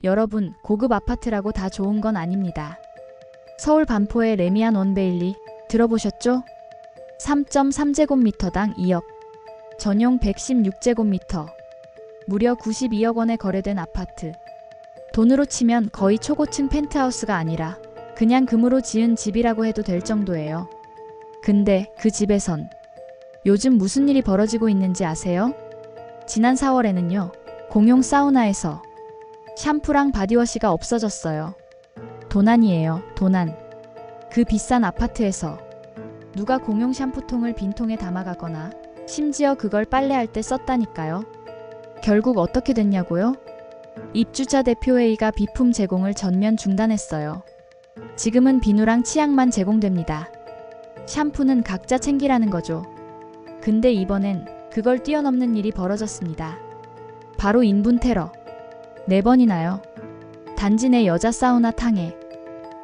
여러분, 고급 아파트라고 다 좋은 건 아닙니다. 서울 반포의 레미안 원베일리 들어보셨죠? 3.3제곱미터당 2억, 전용 116제곱미터, 무려 92억 원에 거래된 아파트. 돈으로 치면 거의 초고층 펜트하우스가 아니라 그냥 금으로 지은 집이라고 해도 될 정도예요. 근데 그 집에선 요즘 무슨 일이 벌어지고 있는지 아세요? 지난 4월에는요, 공용 사우나에서 샴푸랑 바디워시가 없어졌어요. 도난이에요, 도난. 그 비싼 아파트에서 누가 공용 샴푸통을 빈통에 담아가거나 심지어 그걸 빨래할 때 썼다니까요. 결국 어떻게 됐냐고요? 입주자 대표회의가 비품 제공을 전면 중단했어요. 지금은 비누랑 치약만 제공됩니다. 샴푸는 각자 챙기라는 거죠. 근데 이번엔 그걸 뛰어넘는 일이 벌어졌습니다. 바로 인분 테러. 4번이나요. 단지 내 여자 사우나 탕에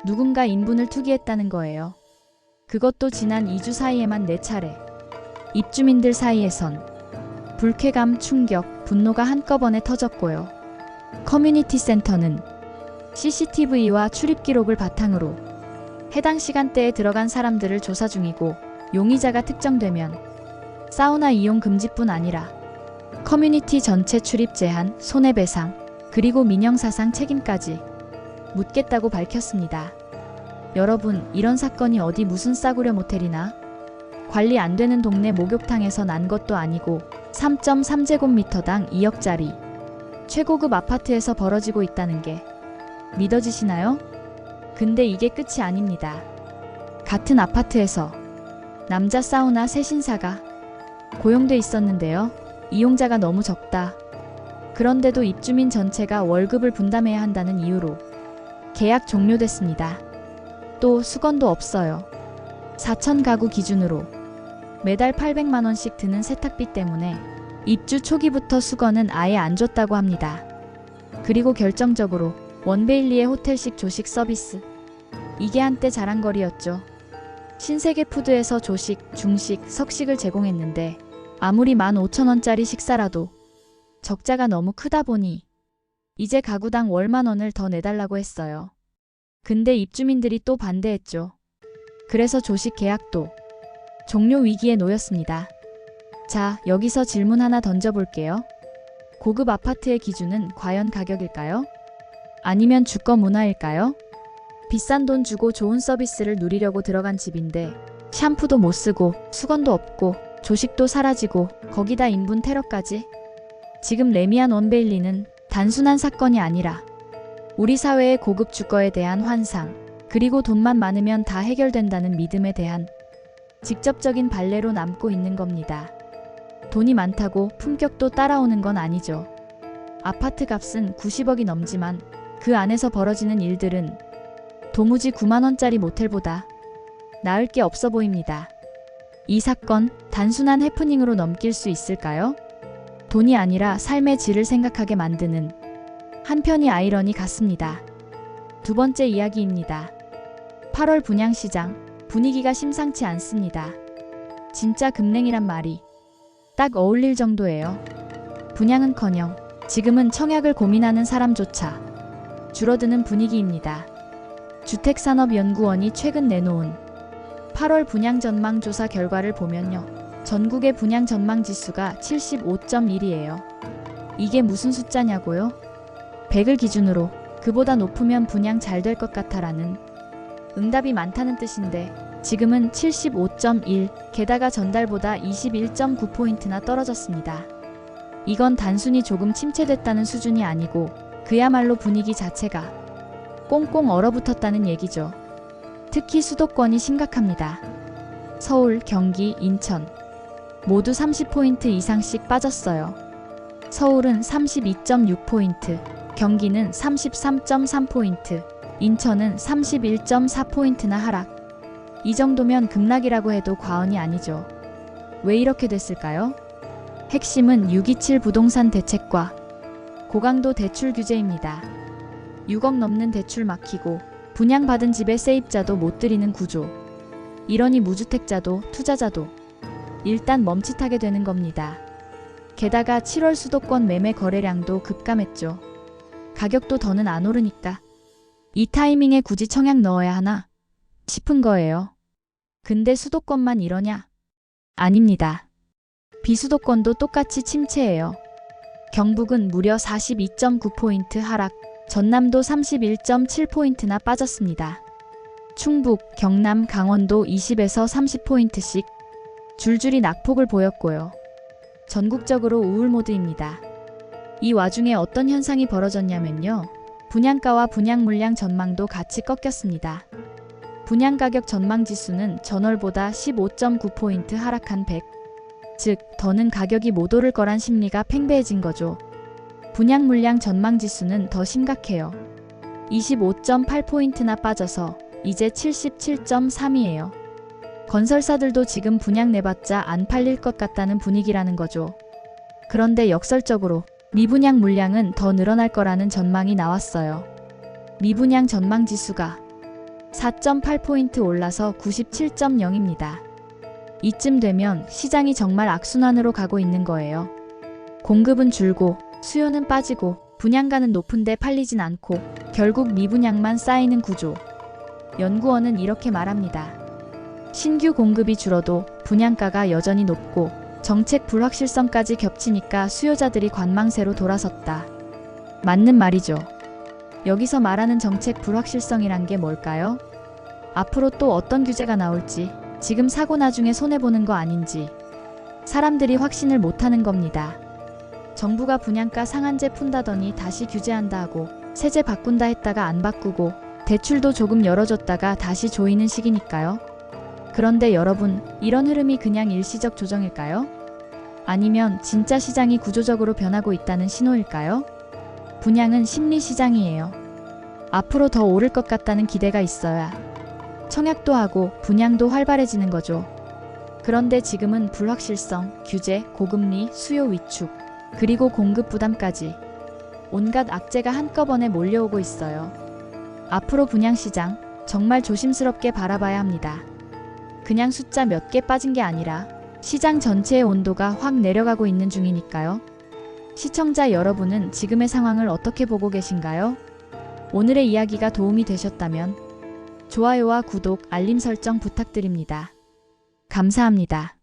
누군가 인분을 투기했다는 거예요. 그것도 지난 2주 사이에만 4차례. 입주민들 사이에선 불쾌감, 충격, 분노가 한꺼번에 터졌고요. 커뮤니티 센터는 CCTV와 출입 기록을 바탕으로 해당 시간대에 들어간 사람들을 조사 중이고, 용의자가 특정되면 사우나 이용 금지뿐 아니라 커뮤니티 전체 출입 제한, 손해배상, 그리고 민형사상 책임까지 묻겠다고 밝혔습니다. 여러분, 이런 사건이 어디 무슨 싸구려 모텔이나 관리 안 되는 동네 목욕탕에서 난 것도 아니고 3.3제곱미터당 2억짜리 최고급 아파트에서 벌어지고 있다는 게 믿어지시나요? 근데 이게 끝이 아닙니다. 같은 아파트에서 남자 사우나 새 신사가 고용돼 있었는데요. 이용자가 너무 적다. 그런데도 입주민 전체가 월급을 분담해야 한다는 이유로 계약 종료됐습니다. 또 수건도 없어요. 4천 가구 기준으로 매달 800만 원씩 드는 세탁비 때문에 입주 초기부터 수건은 아예 안 줬다고 합니다. 그리고 결정적으로 원베일리의 호텔식 조식 서비스. 이게 한때 자랑거리였죠. 신세계 푸드에서 조식, 중식, 석식을 제공했는데 아무리 15,000원짜리 식사라도 적자가 너무 크다 보니 이제 가구당 월 10,000원을 더 내달라고 했어요. 근데 입주민들이 또 반대했죠. 그래서 조식 계약도 종료 위기에 놓였습니다. 자, 여기서 질문 하나 던져볼게요. 고급 아파트의 기준은 과연 가격일까요? 아니면 주거 문화일까요? 비싼 돈 주고 좋은 서비스를 누리려고 들어간 집인데 샴푸도 못 쓰고 수건도 없고 조식도 사라지고 거기다 인분 테러까지? 지금 레미안 원베일리는 단순한 사건이 아니라 우리 사회의 고급 주거에 대한 환상, 그리고 돈만 많으면 다 해결된다는 믿음에 대한 직접적인 발레로 남고 있는 겁니다. 돈이 많다고 품격도 따라오는 건 아니죠. 아파트 값은 90억이 넘지만 그 안에서 벌어지는 일들은 도무지 9만 원짜리 모텔보다 나을 게 없어 보입니다. 이 사건 단순한 해프닝으로 넘길 수 있을까요? 돈이 아니라 삶의 질을 생각하게 만드는 한편이 아이러니 같습니다. 두 번째 이야기입니다. 8월 분양시장 분위기가 심상치 않습니다. 진짜 급냉이란 말이 딱 어울릴 정도예요. 분양은커녕 지금은 청약을 고민하는 사람조차 줄어드는 분위기입니다. 주택산업연구원이 최근 내놓은 8월 분양 전망 조사 결과를 보면요. 전국의 분양 전망 지수가 75.1이에요. 이게 무슨 숫자냐고요? 100을 기준으로 그보다 높으면 분양 잘 될 것 같아라는 응답이 많다는 뜻인데 지금은 75.1, 게다가 전달보다 21.9포인트나 떨어졌습니다. 이건 단순히 조금 침체됐다는 수준이 아니고 그야말로 분위기 자체가 꽁꽁 얼어붙었다는 얘기죠. 특히 수도권이 심각합니다. 서울, 경기, 인천 모두 30포인트 이상씩 빠졌어요. 서울은 32.6포인트, 경기는 33.3포인트, 인천은 31.4포인트나 하락. 이 정도면 급락이라고 해도 과언이 아니죠. 왜 이렇게 됐을까요? 핵심은 627 부동산 대책과 고강도 대출 규제입니다. 6억 넘는 대출 막히고 분양받은 집의 세입자도 못 들이는 구조. 이러니 무주택자도 투자자도 일단 멈칫하게 되는 겁니다. 게다가 7월 수도권 매매 거래량도 급감했죠. 가격도 더는 안 오르니까. 이 타이밍에 굳이 청약 넣어야 하나 싶은 거예요. 근데 수도권만 이러냐? 아닙니다. 비수도권도 똑같이 침체예요. 경북은 무려 42.9포인트 하락, 전남도 31.7포인트나 빠졌습니다. 충북, 경남, 강원도 20에서 30포인트씩 줄줄이 낙폭을 보였고요. 전국적으로 우울 모드입니다. 이 와중에 어떤 현상이 벌어졌냐면요. 분양가와 분양 물량 전망도 같이 꺾였습니다. 분양가격 전망 지수는 전월보다 15.9포인트 하락한 100, 즉 더는 가격이 못 오를 거란 심리가 팽배해진 거죠. 분양 물량 전망 지수는 더 심각해요. 25.8포인트나 빠져서 이제 77.3이에요. 건설사들도 지금 분양 내봤자 안 팔릴 것 같다는 분위기라는 거죠. 그런데 역설적으로 미분양 물량은 더 늘어날 거라는 전망이 나왔어요. 미분양 전망 지수가 4.8포인트 올라서 97.0입니다. 이쯤 되면 시장이 정말 악순환으로 가고 있는 거예요. 공급은 줄고 수요는 빠지고 분양가는 높은데 팔리진 않고 결국 미분양만 쌓이는 구조. 연구원은 이렇게 말합니다. 신규 공급이 줄어도 분양가가 여전히 높고 정책 불확실성까지 겹치니까 수요자들이 관망세로 돌아섰다. 맞는 말이죠. 여기서 말하는 정책 불확실성이란 게 뭘까요? 앞으로 또 어떤 규제가 나올지, 지금 사고 나중에 손해보는 거 아닌지 사람들이 확신을 못하는 겁니다. 정부가 분양가 상한제 푼다더니 다시 규제한다 하고 세제 바꾼다 했다가 안 바꾸고 대출도 조금 열어줬다가 다시 조이는 시기니까요. 그런데 여러분, 이런 흐름이 그냥 일시적 조정일까요? 아니면 진짜 시장이 구조적으로 변하고 있다는 신호일까요? 분양은 심리시장이에요. 앞으로 더 오를 것 같다는 기대가 있어야 청약도 하고 분양도 활발해지는 거죠. 그런데 지금은 불확실성, 규제, 고금리, 수요 위축, 그리고 공급 부담까지 온갖 악재가 한꺼번에 몰려오고 있어요. 앞으로 분양시장 정말 조심스럽게 바라봐야 합니다. 그냥 숫자 몇 개 빠진 게 아니라 시장 전체의 온도가 확 내려가고 있는 중이니까요. 시청자 여러분은 지금의 상황을 어떻게 보고 계신가요? 오늘의 이야기가 도움이 되셨다면 좋아요와 구독, 알림 설정 부탁드립니다. 감사합니다.